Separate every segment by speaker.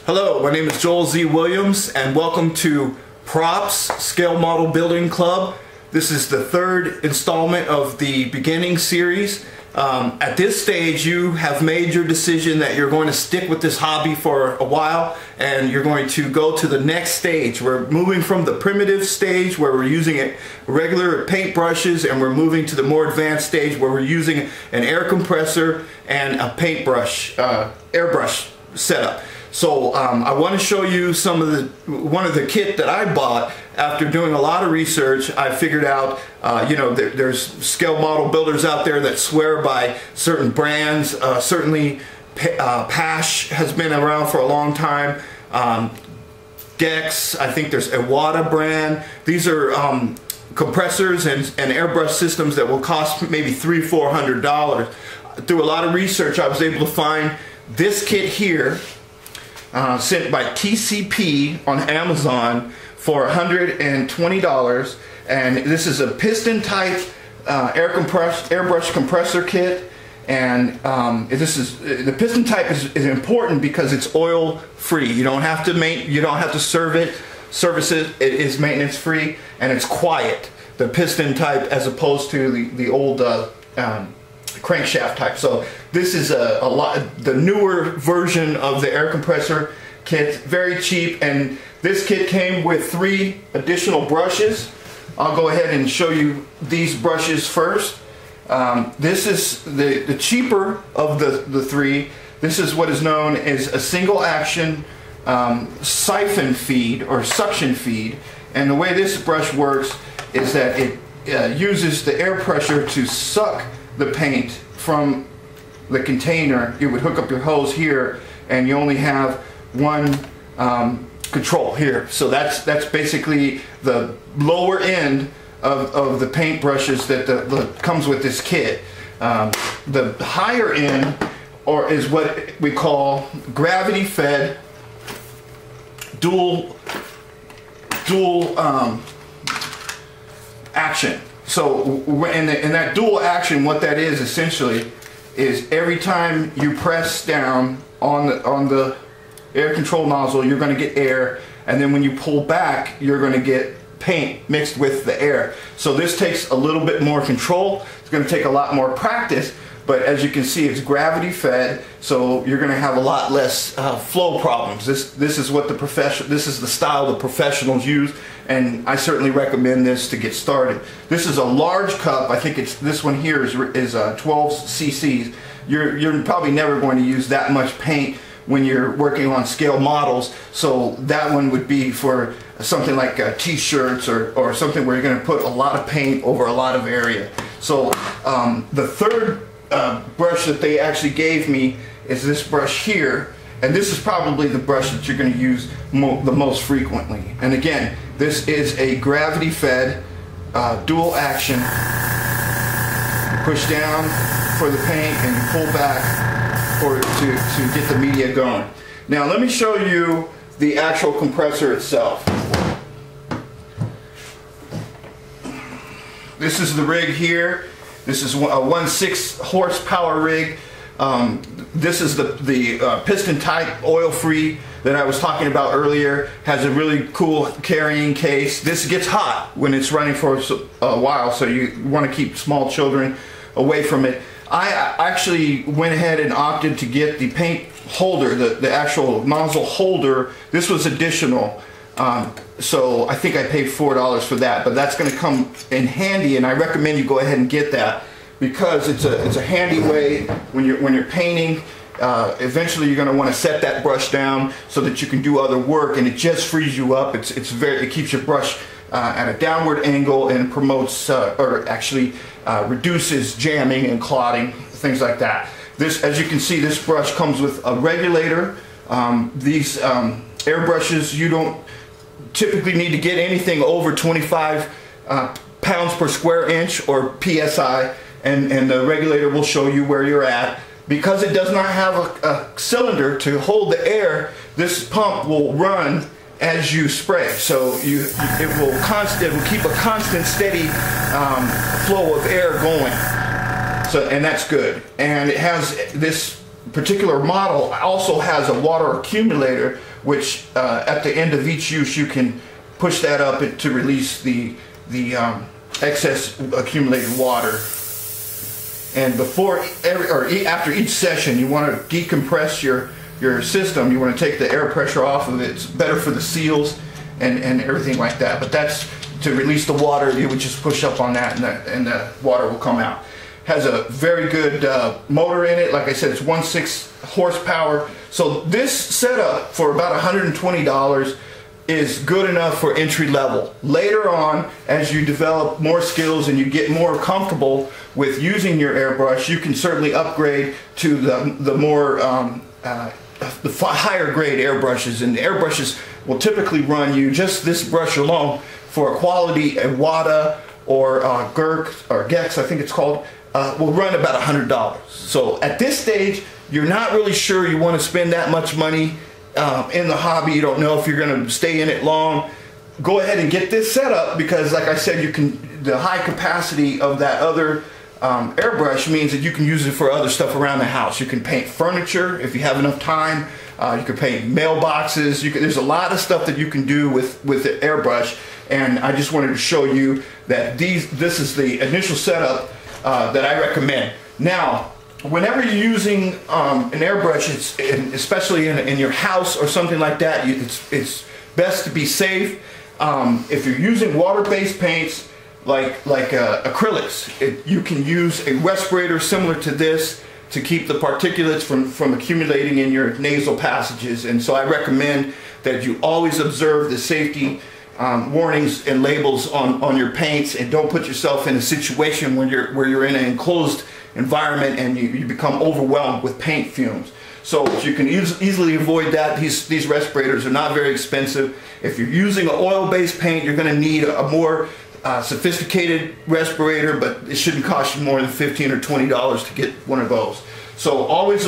Speaker 1: Hello, my name is Joel Z. Williams and welcome to Props Scale Model Building Club. This is the third installment of the beginning series. At this stage you have made your decision that you're going to stick with this hobby for a while and you're going to go to the next stage. We're moving from the primitive stage where we're using regular paint brushes and we're moving to the more advanced stage where we're using an air compressor and a paintbrush, airbrush setup. So I want to show you one of the kit that I bought. After doing a lot of research, I figured out, there's scale model builders out there that swear by certain brands. Certainly Pash has been around for a long time. Dex, I think there's a Wada brand. These are compressors and airbrush systems that will cost maybe $300–400. Through a lot of research, I was able to find this kit here. Sent by TCP on Amazon for $120, and this is a piston type airbrush compressor kit. And the piston type is important because it's oil free. You don't have to service it. It is maintenance free and it's quiet. The piston type as opposed to the old crankshaft type. So this is the newer version of the air compressor kit, very cheap, and this kit came with 3 additional brushes. I'll go ahead and show you these brushes first. This is the cheaper of the 3. This is what is known as a single action siphon feed or suction feed, and the way this brush works is that it uses the air pressure to suck the paint from the container. You would hook up your hose here and you only have one control here. So that's basically the lower end of the paint brushes that comes with this kit. The higher end is what we call gravity fed dual action. So in that dual action, what that is essentially is every time you press down on the air control nozzle, you're going to get air, and then when you pull back, you're going to get paint mixed with the air. So this takes a little bit more control. It's going to take a lot more practice, but as you can see, it's gravity fed, so you're going to have a lot less flow problems. This is what this is the style the professionals use, and I certainly recommend this to get started. This is a large cup. I think this one here is 12 cc's. You're probably never going to use that much paint when you're working on scale models, so that one would be for something like t-shirts or something where you're going to put a lot of paint over a lot of area. So the third brush that they actually gave me is this brush here, and this is probably the brush that you're going to use the most frequently. And again, this is a gravity fed dual action. You push down for the paint and you pull back to get the media going. Now let me show you the actual compressor itself. This is the rig here. This is a 1/6 horsepower rig. This is the piston type oil free that I was talking about earlier. Has a really cool carrying case. This gets hot when it's running for a while, so you want to keep small children away from it. I actually went ahead and opted to get the paint holder, the actual nozzle holder. This was additional. So I think I paid $4 for that, but that's going to come in handy, and I recommend you go ahead and get that because it's a handy way when you're painting. Eventually you're going to want to set that brush down so that you can do other work, and it just frees you up. It keeps your brush at a downward angle and promotes or actually reduces jamming and clotting, things like that. This, as you can see, this brush comes with a regulator. These airbrushes, you don't typically need to get anything over 25 pounds per square inch or PSI, and the regulator will show you where you're at. Because it does not have a cylinder to hold the air, this pump will run as you spray, so it will keep a constant, steady flow of air going. So, and that's good. And it has this particular model also has a water accumulator, which at the end of each use you can push that up to release the excess accumulated water. And after each session, you want to decompress your system. You want to take the air pressure off of it. It's better for the seals and everything like that. But that's to release the water. You would just push up on that, and the water will come out. Has a very good motor in it. Like I said, it's 1.6 horsepower. So this setup for about $120 is good enough for entry level. Later on, as you develop more skills and you get more comfortable with using your airbrush, you can certainly upgrade to the more higher grade airbrushes. And the airbrushes will typically run you, just this brush alone, for a quality Wada or Gex, I think it's called, will run about $100. So at this stage, you're not really sure you want to spend that much money in the hobby. You don't know if you're going to stay in it long. Go ahead and get this set up, because like I said, the high capacity of that other airbrush means that you can use it for other stuff around the house. You can paint furniture if you have enough time. You can paint mailboxes. There's a lot of stuff that you can do with the airbrush, and I just wanted to show you that this is the initial setup that I recommend. Now, whenever you're using an airbrush, especially in your house or something like that, it's best to be safe. If you're using water-based paints like acrylics, you can use a respirator similar to this to keep the particulates from accumulating in your nasal passages. And so I recommend that you always observe the safety warnings and labels on your paints, and don't put yourself in a situation where you're in an enclosed environment and you become overwhelmed with paint fumes. So you can easily avoid that. These respirators are not very expensive. If you're using an oil-based paint, you're going to need a more sophisticated respirator, but it shouldn't cost you more than $15 or $20 to get one of those. So always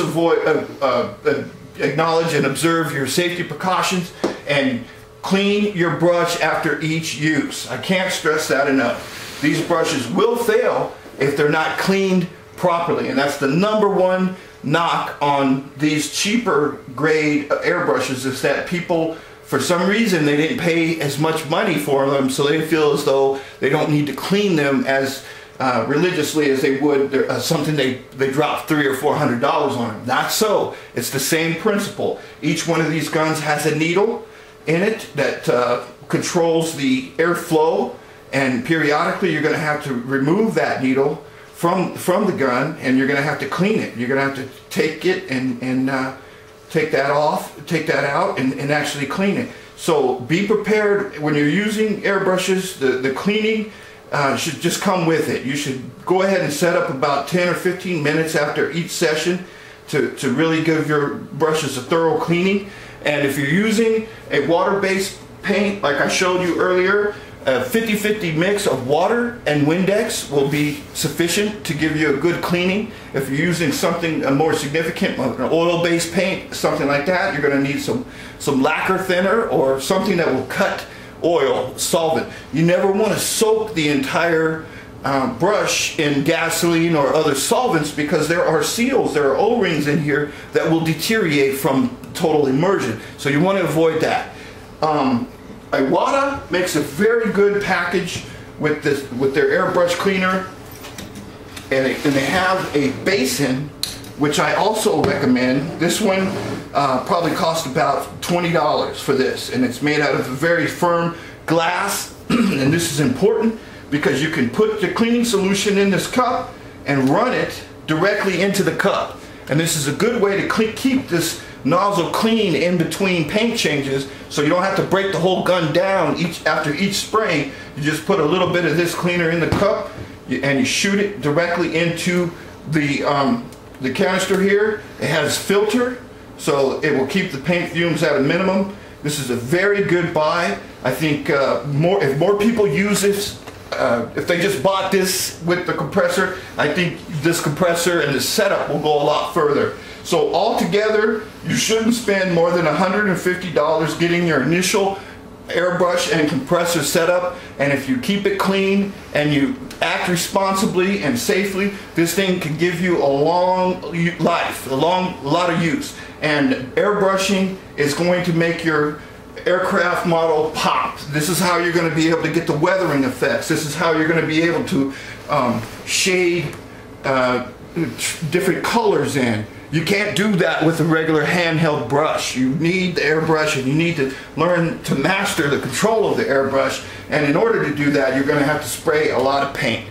Speaker 1: acknowledge and observe your safety precautions, and clean your brush after each use. I can't stress that enough. These brushes will fail if they're not cleaned properly, and that's the #1 knock on these cheaper grade airbrushes, is that people, for some reason, they didn't pay as much money for them, so they feel as though they don't need to clean them as religiously as they would something they dropped $300 or $400 on them. Not so. It's the same principle. Each one of these guns has a needle in it that controls the airflow, and periodically you're going to have to remove that needle from the gun, and you're going to have to clean it. You're going to have to take it and take that out and actually clean it. So be prepared when you're using airbrushes. The cleaning should just come with it. You should go ahead and set up about 10 or 15 minutes after each session to really give your brushes a thorough cleaning. And if you're using a water-based paint, like I showed you earlier, a 50-50 mix of water and Windex will be sufficient to give you a good cleaning. If you're using something more significant, like an oil-based paint, something like that, you're going to need some lacquer thinner or something that will cut oil solvent. You never want to soak the entire brush in gasoline or other solvents, because there are seals, there are O-rings in here that will deteriorate from total immersion. So you want to avoid that. Wada makes a very good package with their Airbrush Cleaner, and they have a basin, which I also recommend. This one probably cost about $20 for this, and it's made out of a very firm glass. And this is important because you can put the cleaning solution in this cup and run it directly into the cup. And this is a good way to keep this nozzle clean in between paint changes, so you don't have to break the whole gun down after each spray. You just put a little bit of this cleaner in the cup and you shoot it directly into the canister here. It has filter, so it will keep the paint fumes at a minimum. This is a very good buy. I think if more people use this, if they just bought this with the compressor, I think this compressor and this setup will go a lot further. So altogether, you shouldn't spend more than $150 getting your initial airbrush and compressor setup, and if you keep it clean and you act responsibly and safely, this thing can give you a long life, a lot of use. And airbrushing is going to make your aircraft model pop. This is how you're going to be able to get the weathering effects. This is how you're going to be able to shade different colors in. You can't do that with a regular handheld brush. You need the airbrush, and you need to learn to master the control of the airbrush. And in order to do that, you're going to have to spray a lot of paint.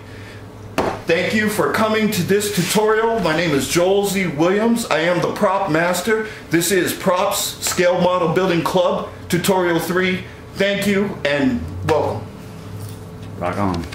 Speaker 1: Thank you for coming to this tutorial. My name is Joel Z. Williams. I am the prop master. This is Props Scale Model Building Club Tutorial 3. Thank you and welcome.
Speaker 2: Rock on.